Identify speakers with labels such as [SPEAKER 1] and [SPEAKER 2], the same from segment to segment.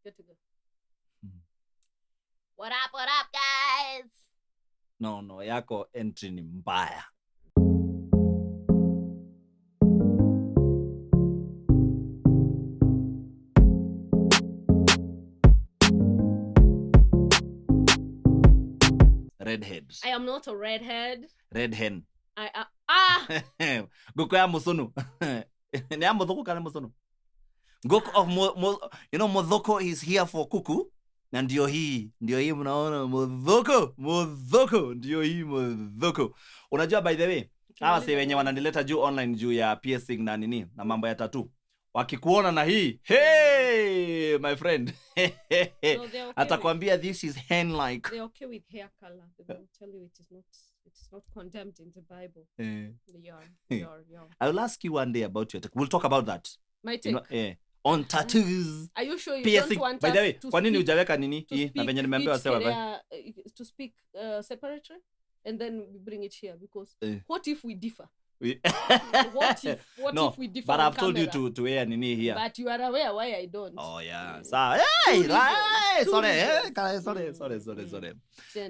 [SPEAKER 1] Good to go. What up, guys?
[SPEAKER 2] No, yako entry ni mbaya. Redheads.
[SPEAKER 1] I am not a redhead.
[SPEAKER 2] Red hen. Goko ya musunu. Ni ya modhoko kana musunu. Goko of modhoko is here for kuku. Na ndio hii mnaona modhoko ndio hii modhoko. Unajua by the way, hawa si wenye wananileta juu online juu ya piercing na nini na mambo ya tattoo. Wakikuona na hii, hey my friend. No, atakwambia this is hen like.
[SPEAKER 1] They're okay with hair color. They will tell you it is not condemned in the Bible. Yeah.
[SPEAKER 2] I will ask you one day about your we'll talk about that.
[SPEAKER 1] My take.
[SPEAKER 2] On tattoos.
[SPEAKER 1] Are you sure you
[SPEAKER 2] piercing.
[SPEAKER 1] don't want
[SPEAKER 2] by the way,
[SPEAKER 1] us to
[SPEAKER 2] kwa nini hujaweka nini hii na venye nimeambiwa
[SPEAKER 1] sawa to speak separately and then we bring it here because what if we differ? What if we differ?
[SPEAKER 2] But I've told you to wear nini here.
[SPEAKER 1] But you are aware why I don't.
[SPEAKER 2] Oh yeah. Sorry.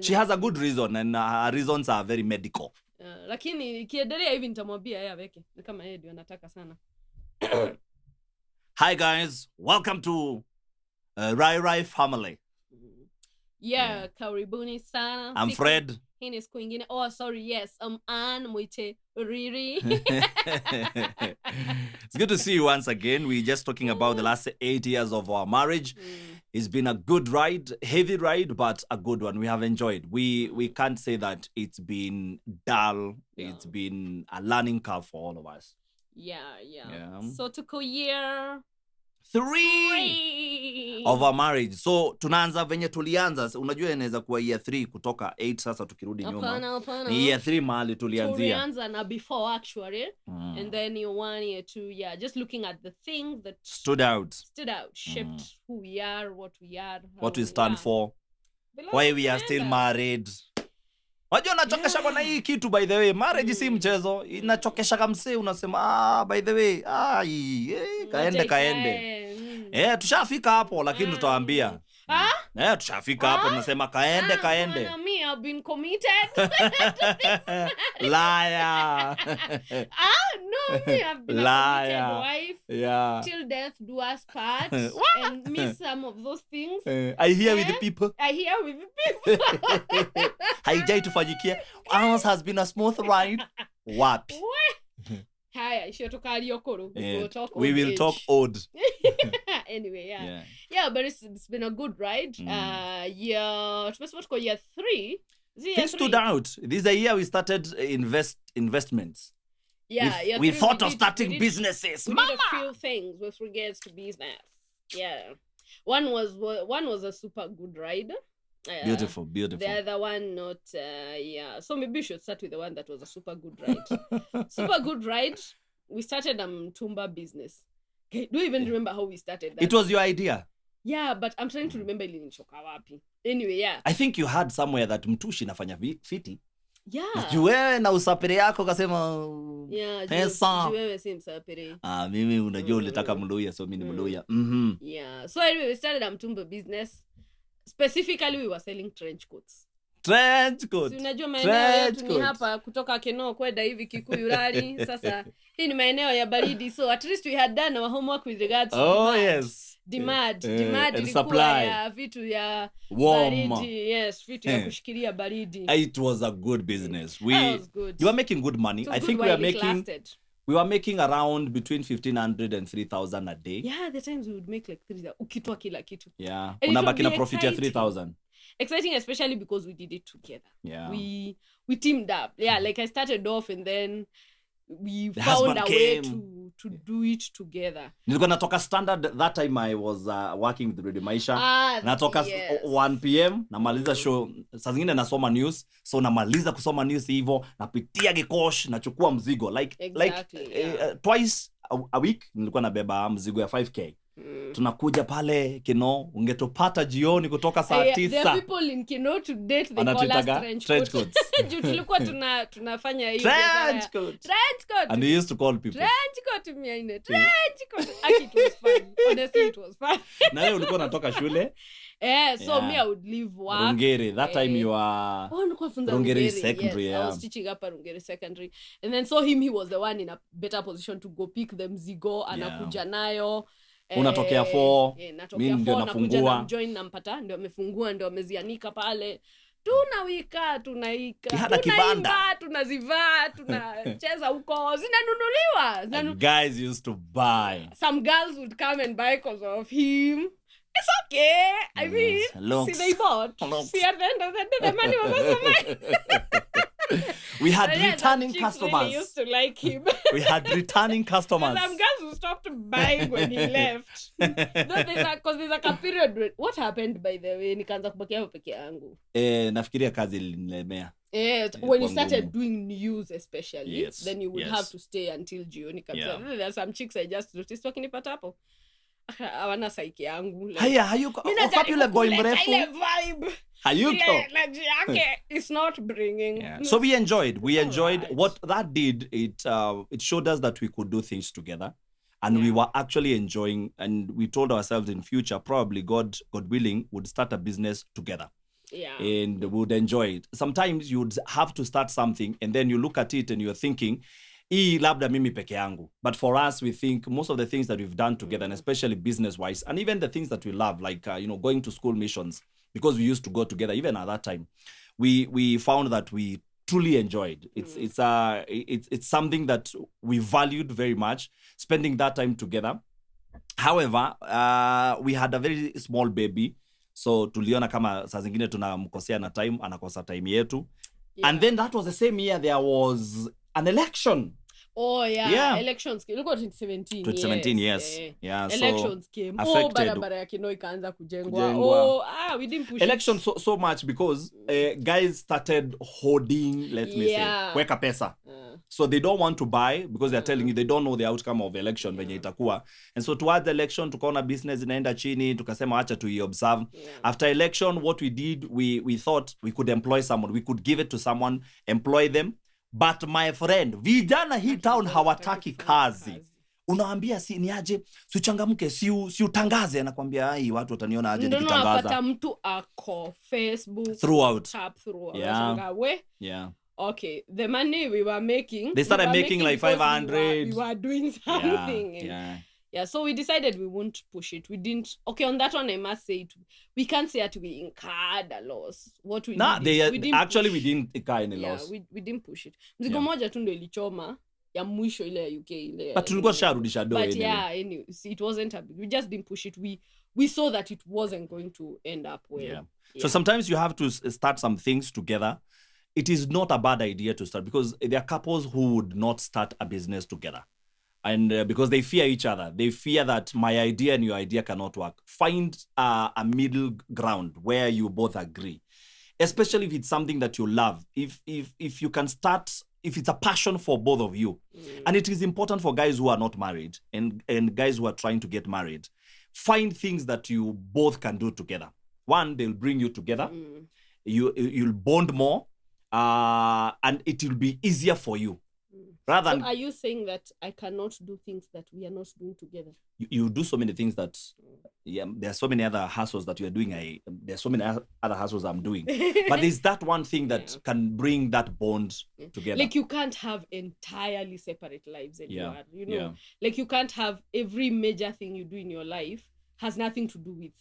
[SPEAKER 2] She has a good reason and her reasons are very medical.
[SPEAKER 1] Lakini kiendelea hivi nitamwambia yeye aweke kama yeye ndio anataka sana.
[SPEAKER 2] Hi guys, welcome to Rai family.
[SPEAKER 1] Yeah, karibuni sana.
[SPEAKER 2] I'm Fred.
[SPEAKER 1] Hii ni siku ingine. Oh, sorry, yes. Ann Mwite Riri.
[SPEAKER 2] It's good to see you once again. We're just talking about the last 8 years of our marriage. It's been a good ride, heavy ride, but a good one. We have enjoyed. We can't say that it's been dull. Yeah. It's been a learning curve for all of us.
[SPEAKER 1] Yeah. So tuko year
[SPEAKER 2] 3 of our marriage. So tunaanza venye tulianza. Unajua inaweza kuwa year 3 kutoka 8 sasa tukirudi nyuma. Ni year 3 mahali tulianzia.
[SPEAKER 1] Tulianza na before actually. And then year 1, year 2, yeah, just looking at the things that
[SPEAKER 2] stood out,
[SPEAKER 1] shaped who we are, what
[SPEAKER 2] we stand for, why we are still married. Wajua nachokesha kwa na hii kitu by the way. Marriage si mchezo. Inachokesha kamse unasema by the way. Kaende. Tushafika hapo lakini tutawaambia. Tushafika hapo tunasema kaende.
[SPEAKER 1] Me I've been committed.
[SPEAKER 2] Liar.
[SPEAKER 1] No, me I've been a committed wife.
[SPEAKER 2] Yeah.
[SPEAKER 1] Till death do us part. And miss some of those things.
[SPEAKER 2] I hear with the people. Haijai tufanyikia. Ours has been a smooth ride. Wapi.
[SPEAKER 1] Haya, isho tukali okoro.
[SPEAKER 2] We will talk old.
[SPEAKER 1] Anyway, yeah, but it's been a good ride. Tumesema tuko year 3.
[SPEAKER 2] Things stood out. This is a year we started investments.
[SPEAKER 1] Yeah,
[SPEAKER 2] we thought of starting businesses.
[SPEAKER 1] We did a few things with regards to business. Yeah, one was a super good ride.
[SPEAKER 2] Beautiful.
[SPEAKER 1] The other one not. So maybe we should start with the one that was a super good ride. Super good ride. We started a mtumba business. Okay, do you even remember how we started that?
[SPEAKER 2] It was your idea.
[SPEAKER 1] Yeah, but I'm trying to remember ilinichoka wapi. Anyway, yeah.
[SPEAKER 2] I think you had somewhere that mtushi nafanya fiti.
[SPEAKER 1] Yeah.
[SPEAKER 2] Juwewe na usapere yako kasema
[SPEAKER 1] pesa. Juwewe si msapere.
[SPEAKER 2] Mimi unajua ulitaka mluya so mimi ni mluya.
[SPEAKER 1] Yeah. So anyway, we started a mtumba business. Specifically, we were selling trench coats.
[SPEAKER 2] Si
[SPEAKER 1] unajua maeneo yetu ni hapa kutoka Keno kwenda hivi Kikuyu rally. Sasa hii ni maeneo ya baridi. So at least we had done our homework with regards to demand ilikuwa ya vitu ya baridi. Yes, vitu ya kushikilia baridi.
[SPEAKER 2] It was a good business.
[SPEAKER 1] Was good.
[SPEAKER 2] You were making good money. I think we were making around between 1,500 and 3,000 a day.
[SPEAKER 1] Yeah, the times we would make like 3,000 ukitoa kila kitu.
[SPEAKER 2] Yeah. Unabaki na profit ya 3,000.
[SPEAKER 1] Exciting, especially because we did it together.
[SPEAKER 2] Yeah.
[SPEAKER 1] We teamed up. Yeah, like I started off and then we found a way to do it together.
[SPEAKER 2] Nilikuwa natoka Standard that time I was working with Radio Maisha. Natoka 1 PM namaliza show. Saa zingine nasoma news. So namaliza kusoma news hivyo, napitia Gikosh, nachukua mzigo like twice a week nilikuwa nabeba mzigo ya 5K. tunakuja pale Kino, ungetupata jioni kutoka saa 9.
[SPEAKER 1] There are people in Kino to date, they call us trench coats. Juu tulikuwa tunafanya hiyo
[SPEAKER 2] trench coat. And we used to call people
[SPEAKER 1] trench coat miaine trench coat. It was fun. Honestly, it was fun.
[SPEAKER 2] Na wewe ulikuwa unatoka shule?
[SPEAKER 1] So me I would leave work.
[SPEAKER 2] Rungeri, that time you are
[SPEAKER 1] Rungeri
[SPEAKER 2] secondary.
[SPEAKER 1] Yes, I was teaching up at Rungeri secondary. And then so he was the one in a better position to go pick them zigo, anakuja nayo.
[SPEAKER 2] Unatokea 4, mimi ndio nafungua.
[SPEAKER 1] Join nampata, ndio amefungua, ndio amezianika pale. Tunaika, tunaimba, tunazivaa, tunacheza huko, zinanunuliwa.
[SPEAKER 2] Guys used to buy.
[SPEAKER 1] Some girls would come and buy because of him. It's okay. I mean, see, they bought. See, at the end of the day, the money was also mine.
[SPEAKER 2] We had returning customers.
[SPEAKER 1] Really used to like him.
[SPEAKER 2] We had returning customers.
[SPEAKER 1] Some girls who stopped buying when he left. Because there's like a period. What happened, by the way? Nikaanza kubakia peke yangu.
[SPEAKER 2] Nafikiria kazi ilinilemea.
[SPEAKER 1] When you started doing news especially,
[SPEAKER 2] yes,
[SPEAKER 1] then you would have to stay until jioni kabisa. There are some chicks I just noticed wakinipata hapo. Hawana saiki yangu.
[SPEAKER 2] Haya, hayuko. Popular boy mrefu.
[SPEAKER 1] Vibe.
[SPEAKER 2] Hayuko.
[SPEAKER 1] It's not bringing.
[SPEAKER 2] So we enjoyed. Right. What that did. It showed us that we could do things together. And we were actually enjoying, and we told ourselves in future, probably God willing, would start a business together.
[SPEAKER 1] Yeah.
[SPEAKER 2] And we would enjoy it. Sometimes you'd have to start something and then you look at it and you're thinking, labda mimi peke yangu. But for us, we think most of the things that we've done together, and especially business-wise, and even the things that we love, like going to school missions, because we used to go together. Even at that time, we found that we truly enjoyed. It's something that we valued very much, spending that time together. However, we had a very small baby, so tuliona kama saa zingine tunamkosea na time, anakosa time yetu. And then that was the same year there was an election.
[SPEAKER 1] Oh yeah. Elections came. Look at 2017.
[SPEAKER 2] Yes. Yeah.
[SPEAKER 1] Elections came. Barabara ya Kino ikaanza kujengwa. We didn't push
[SPEAKER 2] elections so much because guys started hoarding, let me say, weka pesa. So they don't want to buy because they're telling you they don't know the outcome of the election venye itakuwa. And so towards the election tukaona business inaenda chini, tukasema acha tuiobserve. After election, what we did, we thought we could employ someone. We could give it to someone, employ them. But my friend, vijana hii town hawataki kazi. Unawaambia si niaje, si uchangamke, si utangaze, anakuambia ai watu wataniona aje nikitangaza.
[SPEAKER 1] Ndio napata mtu ako Facebook
[SPEAKER 2] throughout.
[SPEAKER 1] Yeah. Okay, the money we were making,
[SPEAKER 2] they started making like 500.
[SPEAKER 1] We were doing something. Yeah, so we decided we won't push it. We didn't. Okay, on that one I must say we can't say that we incurred a loss. What we did
[SPEAKER 2] we didn't incur any loss.
[SPEAKER 1] We didn't push it. Mzigo moja tu ndio ilichoma ya mwisho ile ya UK ile.
[SPEAKER 2] But tulikuwa sharudisha do
[SPEAKER 1] anyway. But anyway, it wasn't a big. We just didn't push it. We saw that it wasn't going to end up well.
[SPEAKER 2] Yeah. So sometimes you have to start some things together. It is not a bad idea to start because there are couples who would not start a business together. And because they fear each other. They fear that my idea and your idea cannot work. Find a middle ground where you both agree. Especially if it's something that you love. If you can start, if it's a passion for both of you. And it is important for guys who are not married and guys who are trying to get married. Find things that you both can do together. One, they'll bring you together. You'll bond more. And it will be easier for you. Rather than,
[SPEAKER 1] so are you saying that I cannot do things that we are not doing together?
[SPEAKER 2] You do so many things that, there are so many other hustles that you are doing. There are so many other hustles I'm doing. But there's that one thing that can bring that bond together.
[SPEAKER 1] Like you can't have entirely separate lives anymore. Like you can't have every major thing you do in your life has nothing to do with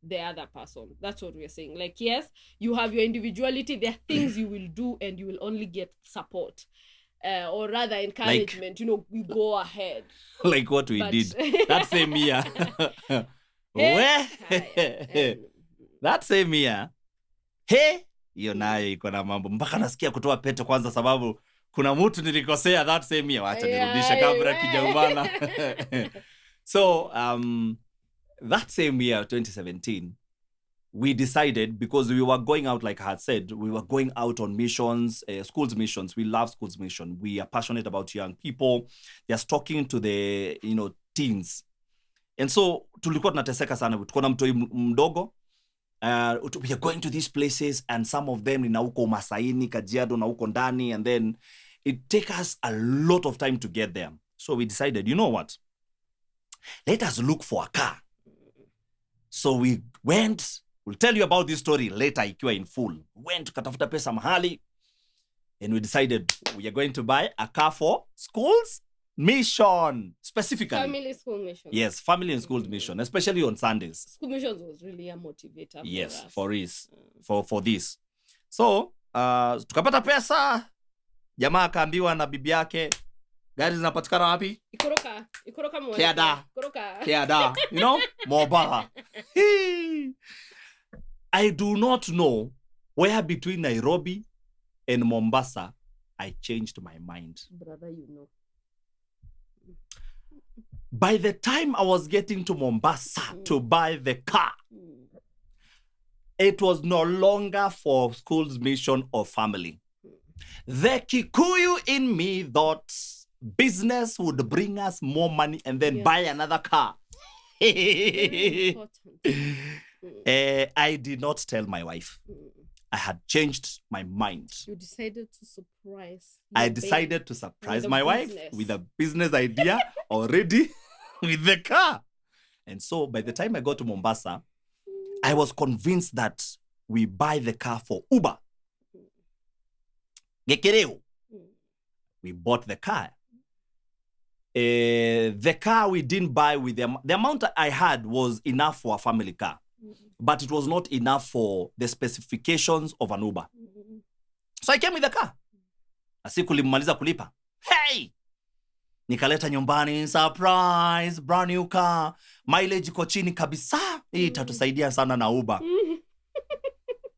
[SPEAKER 1] the other person. That's what we're saying. Like, yes, you have your individuality. There are things you will do and you will only get support. Or rather encouragement, we go ahead.
[SPEAKER 2] Like what we did. That same year. That same year. Hiyo nayo iko na mambo. Mpaka nasikia kutoa pete kwanza sababu kuna mtu nilikosea that same year. Wacha nirudishe kamera kijaumana. So, that same year, 2017, we decided, because we were going out, like I had said, we were going out on missions, schools missions. We love schools mission. We are passionate about young people. Just talking to the, teens. And so tulikuwa tunateseka sana. Tuko na mtoi mdogo. We are going to these places, and some of them ni na huko Masaini, Kajiado na huko ndani, and then it take us a lot of time to get there. So we decided, you know what? Let us look for a car. So we went. We'll tell you about this story later ikiwa in full. Went tukatafuta pesa mahali, and we decided we are going to buy a car for schools mission, specifically.
[SPEAKER 1] Family school mission.
[SPEAKER 2] Yes, family and school mission, especially on Sundays.
[SPEAKER 1] School missions was really a motivator
[SPEAKER 2] yes,
[SPEAKER 1] for us.
[SPEAKER 2] For this. So, tukapata pesa, jamaa akaambiwa na bibi yake, gari zinapatikana wapi?
[SPEAKER 1] Ikoroka mwa.
[SPEAKER 2] Kiada. You know? Mobaha. I do not know where between Nairobi and Mombasa I changed my mind.
[SPEAKER 1] Brother, you know.
[SPEAKER 2] By the time I was getting to Mombasa to buy the car, it was no longer for school's mission or family. The Kikuyu in me thought business would bring us more money and then buy another car. I did not tell my wife. I had changed my mind.
[SPEAKER 1] You decided to surprise.
[SPEAKER 2] I decided to surprise my wife with a business idea already with the car. And so by the time I got to Mombasa, I was convinced that we buy the car for Uber. Gekereo. We bought the car. The car we didn't buy with the amount I had was enough for a family car. But it was not enough for the specifications of an Uber. So I came with the car. Asiku limaliza kulipa. Hey! Nikaleta nyumbani, surprise, brand new car. Mileage iko chini kabisa. Hii itatusaidia sana na Uber.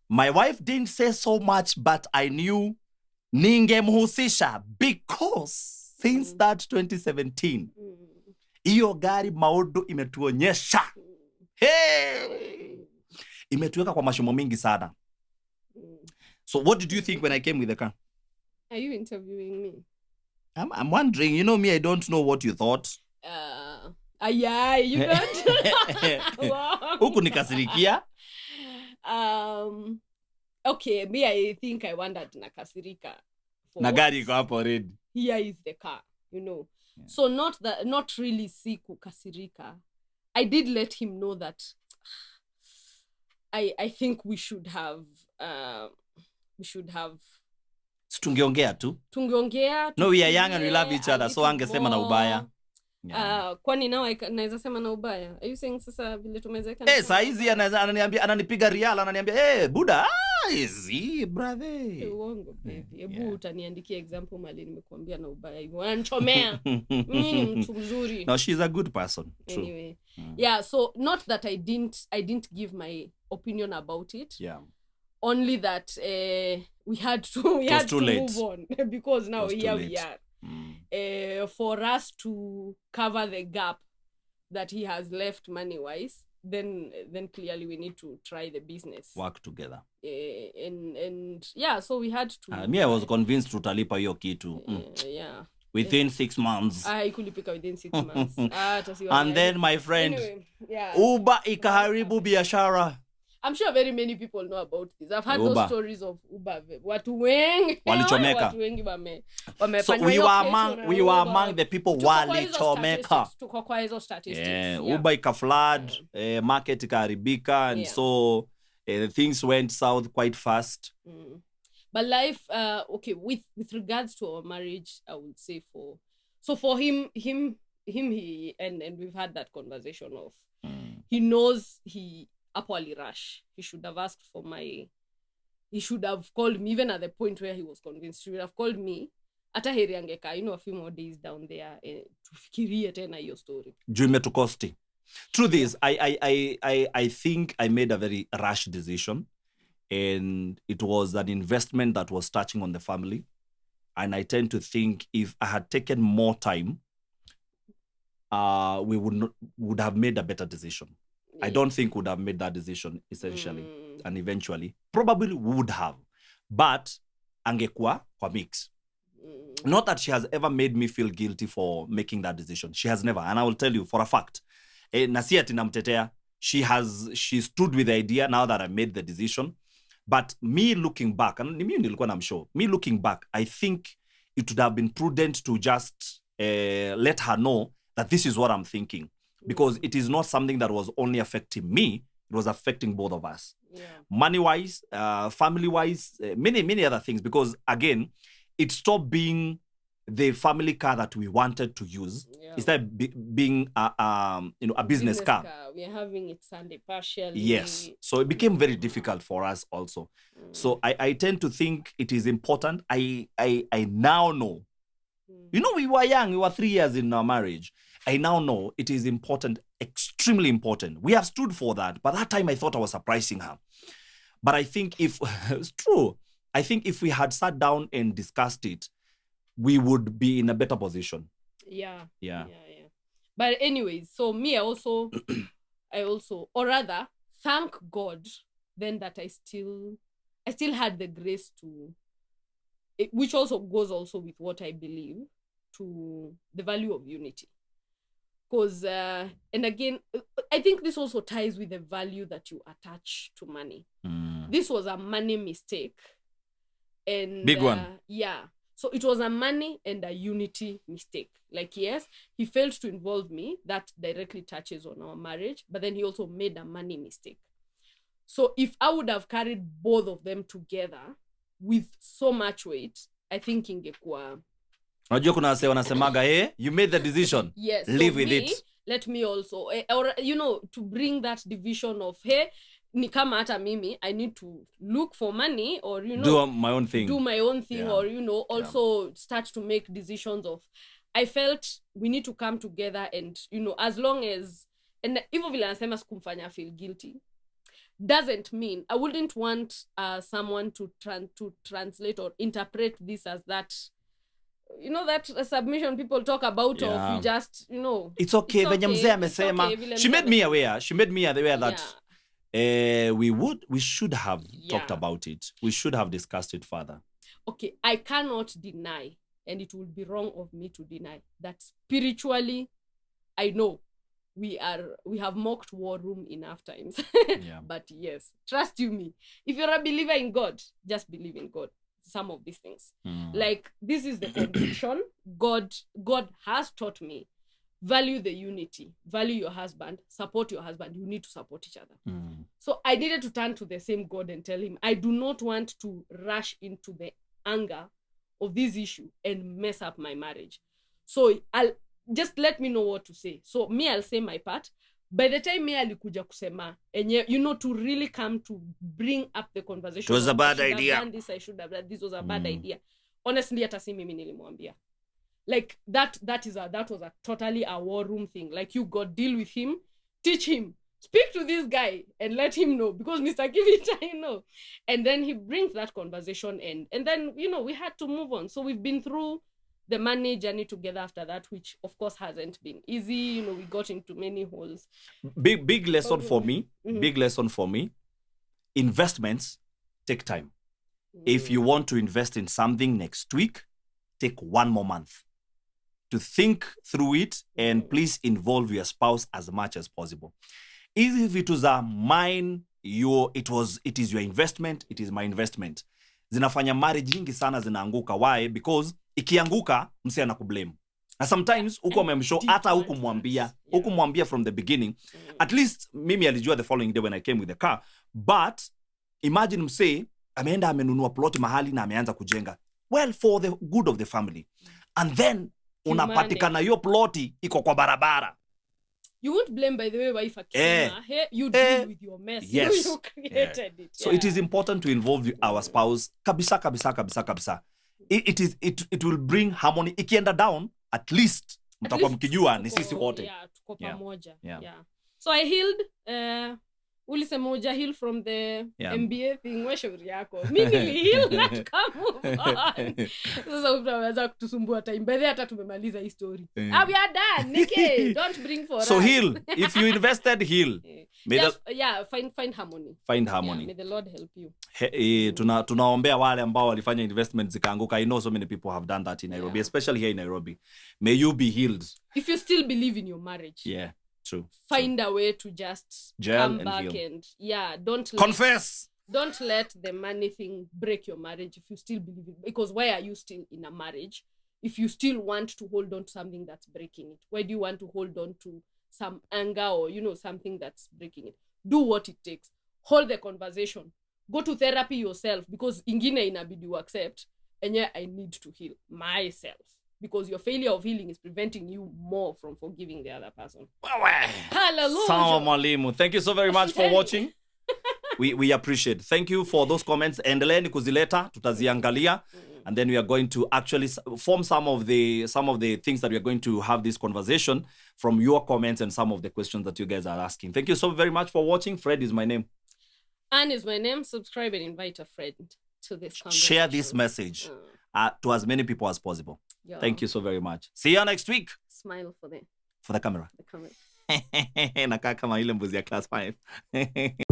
[SPEAKER 2] My wife didn't say so much, but I knew ningemhusisha because since that 2017, hiyo gari maudu imetuonyesha. Hey! Imetuweka kwa mashimo mingi sana. So what did you think when I came with the car?
[SPEAKER 1] Are you interviewing me?
[SPEAKER 2] I'm wondering. You know me, I don't know what you thought.
[SPEAKER 1] Yeah, you don't.
[SPEAKER 2] Huku nikasirikia.
[SPEAKER 1] Okay, me, I think I wondered nakasirika.
[SPEAKER 2] Na gari iko hapo already.
[SPEAKER 1] Here is the car, you know. Yeah. So not really siku kasirika. I did let him know that I think we should have
[SPEAKER 2] tungeongea tu. No, we are young and we love each other, so angesema na ubaya.
[SPEAKER 1] Kwani nao naweza sema na ubaya? Are you saying sasa vile tumezeka?
[SPEAKER 2] Saa hizi ananiambia, ananipiga rial, ananiambia buda, easy brother.
[SPEAKER 1] Uongo baby. Hebu utaniandikia example mali nimekuambia na ubaya hivyo. Wanachomea. Mimi mtu mzuri.
[SPEAKER 2] No, she's a good person. True.
[SPEAKER 1] Anyway. Yeah, so not that I didn't give my opinion about it.
[SPEAKER 2] Yeah.
[SPEAKER 1] Only that we had to move on because now here we are. For us to cover the gap that he has left money-wise, then clearly we need to try the business.
[SPEAKER 2] Work together.
[SPEAKER 1] And yeah, so we had to...
[SPEAKER 2] me, I was convinced tutalipa hiyo kitu.
[SPEAKER 1] Yeah.
[SPEAKER 2] Within 6 months.
[SPEAKER 1] Ikulipika within 6 months.
[SPEAKER 2] And then, my friend, anyway, Uber ikaharibu biashara.
[SPEAKER 1] I'm sure very many people know about this. I've heard those stories of Uber. Watu wengi
[SPEAKER 2] so we were among the people walichomeka.
[SPEAKER 1] Tuko kwa hizo statistics.
[SPEAKER 2] Yeah. Uber ikaflood, market ikaharibika, and so things went south quite fast.
[SPEAKER 1] But life, okay, with regards to our marriage, I would say for him, he and we've had that conversation of he knows he upwardly rush. He should have asked for he should have called me even at the point where he was convinced. He would have called me ata heri angeka, a few more days down there tufikirie tena hiyo story.
[SPEAKER 2] Jume to costi. Truth is, I think I made a very rash decision, and it was an investment that was touching on the family, and I tend to think if I had taken more time, we would have made a better decision. I don't think would have made that decision essentially and eventually. Probably would have. But angekuwa kwa mix. Not that she has ever made me feel guilty for making that decision. She has never. And I will tell you for a fact. na si ati namtetea. She stood with the idea now that I made the decision. But me looking back, and I'm sure, me looking back, I think it would have been prudent to just let her know that this is what I'm thinking. Because it is not something that was only affecting me, it was affecting both of us.
[SPEAKER 1] Yeah.
[SPEAKER 2] Money-wise, family-wise, many other things. Because again, it stopped being the family car that we wanted to use. Yeah. Instead being a business car.
[SPEAKER 1] We are having it Sunday partially.
[SPEAKER 2] Yes. So it became very difficult for us also. So I tend to think it is important. I now know. We were young. We were 3 years in our marriage. I now know it is important, extremely important. We have stood for that. But that time I thought I was surprising her. But I think it's true. I think if we had sat down and discussed it, we would be in a better position.
[SPEAKER 1] Yeah. But anyways, so me, I also, or rather, thank God then that I still had the grace to, which also goes also with what I believe, to the value of unity. Because, and again, I think this also ties with the value that you attach to money. This was a money mistake. And
[SPEAKER 2] big one.
[SPEAKER 1] Yeah. So it was a money and a unity mistake. Like, yes, he failed to involve me. That directly touches on our marriage. But then he also made a money mistake. So if I would have carried both of them together with so much weight, I think ingekuwa...
[SPEAKER 2] Unajua kuna wase wanasemaga, hey, you made the decision.
[SPEAKER 1] Yes.
[SPEAKER 2] Live with it.
[SPEAKER 1] Let me also, or, to bring that division of, hey, ni kama hata mimi, I need to look for money or,
[SPEAKER 2] do my own thing.
[SPEAKER 1] Yeah. Or, also start to make decisions of, I felt we need to come together and, as long as, and even vile anasema sikumfanya feel guilty, doesn't mean, I wouldn't want someone to translate or interpret this as that, that submission people talk about,
[SPEAKER 2] yeah.
[SPEAKER 1] Of you just,
[SPEAKER 2] It's okay. Venye mzee amesema. She made me aware that we should have talked about it. We should have discussed it further.
[SPEAKER 1] Okay, I cannot deny, and it will be wrong of me to deny, that spiritually, I know we have mocked war room enough times.
[SPEAKER 2] Yeah.
[SPEAKER 1] But yes, trust you me. If you're a believer in God, just believe in God. Some of these things. Like, this is the conviction. God has taught me. Value the unity. Value your husband. Support your husband. You need to support each other. So I needed to turn to the same God and tell him, I do not want to rush into the anger of this issue and mess up my marriage. So I'll just let me know what to say. So me, I'll say my part. By the time me alikuja kusema, and to really come to bring up the conversation.
[SPEAKER 2] It was a bad idea.
[SPEAKER 1] I should have done this. Was a bad idea. Honestly, hata si mimi nilimwambia. Like that was a totally a war room thing. Like, you God, deal with him, teach him, speak to this guy and let him know, because Mr. Kivita, and then he brings that conversation and then, we had to move on. So we've been through the money journey together after that, which of course hasn't been easy. We got into many holes.
[SPEAKER 2] Big lesson for me. Big lesson for me. Investments take time. If you want to invest in something next week, take 1 more month to think through it, and please involve your spouse as much as possible. If it was mine, it is your investment, it is my investment. Zinafanya marriage nyingi sana zinaanguka. Why? Because ikianguka, mse anakublame. And sometimes huko amemshow hata hukumwambia from the beginning. At least mimi alijua the following day when I came with the car. But imagine mse ameenda amenunua plot mahali na ameanza kujenga. Well, for the good of the family. And then unapatikana hiyo ploti iko kwa barabara.
[SPEAKER 1] You won't blame, by the way, wife akisema, hey, you deal with your mess.
[SPEAKER 2] Yes.
[SPEAKER 1] You created it.
[SPEAKER 2] So it is important to involve our spouse. Kabisa. It will bring harmony. Ikienda down, at least mtakuwa mkijua ni sisi wote.
[SPEAKER 1] Yeah, tuko pamoja. Yeah. So I healed ulisema uja heal from the MBA thing. We shauri yako. Mimi heal not come on. Sasa utaweza kutusumbua time. By the hata tumemaliza hii story. We are done. Nike, don't bring for
[SPEAKER 2] so
[SPEAKER 1] us.
[SPEAKER 2] So heal. If you invested, heal.
[SPEAKER 1] Find harmony.
[SPEAKER 2] Find harmony.
[SPEAKER 1] Yeah, may the Lord help you.
[SPEAKER 2] Tunaombea wale ambao walifanya investments zikaanguka. I know so many people have done that in Nairobi, especially here in Nairobi. May you be healed.
[SPEAKER 1] If you still believe in your marriage.
[SPEAKER 2] Yeah. True.
[SPEAKER 1] Find a way to just come back and
[SPEAKER 2] confess.
[SPEAKER 1] Don't let the money thing break your marriage if you still believe it. Because why are you still in a marriage if you still want to hold on to something that's breaking it? Why do you want to hold on to some anger or, something that's breaking it? Do what it takes. Hold the conversation. Go to therapy yourself, because ingine inabidi you accept, and I need to heal myself. Because your failure of healing is preventing you more from forgiving the other person. Hallelujah.
[SPEAKER 2] Sawa mwalimu. Thank you so very much for watching. We appreciate. Thank you for those comments. Endeleeni kuzileta, tutaziangalia, and then we are going to actually form some of the things that we are going to have this conversation from your comments and some of the questions that you guys are asking. Thank you so very much for watching. Fred is my name.
[SPEAKER 1] Anne is my name. Subscribe and invite a friend to this conversation.
[SPEAKER 2] Share this message to as many people as possible. Yeah. Thank you so very much. See you next week.
[SPEAKER 1] Smile for the
[SPEAKER 2] camera.
[SPEAKER 1] The camera.
[SPEAKER 2] Nakaa kama ile mbuzi ya class 5.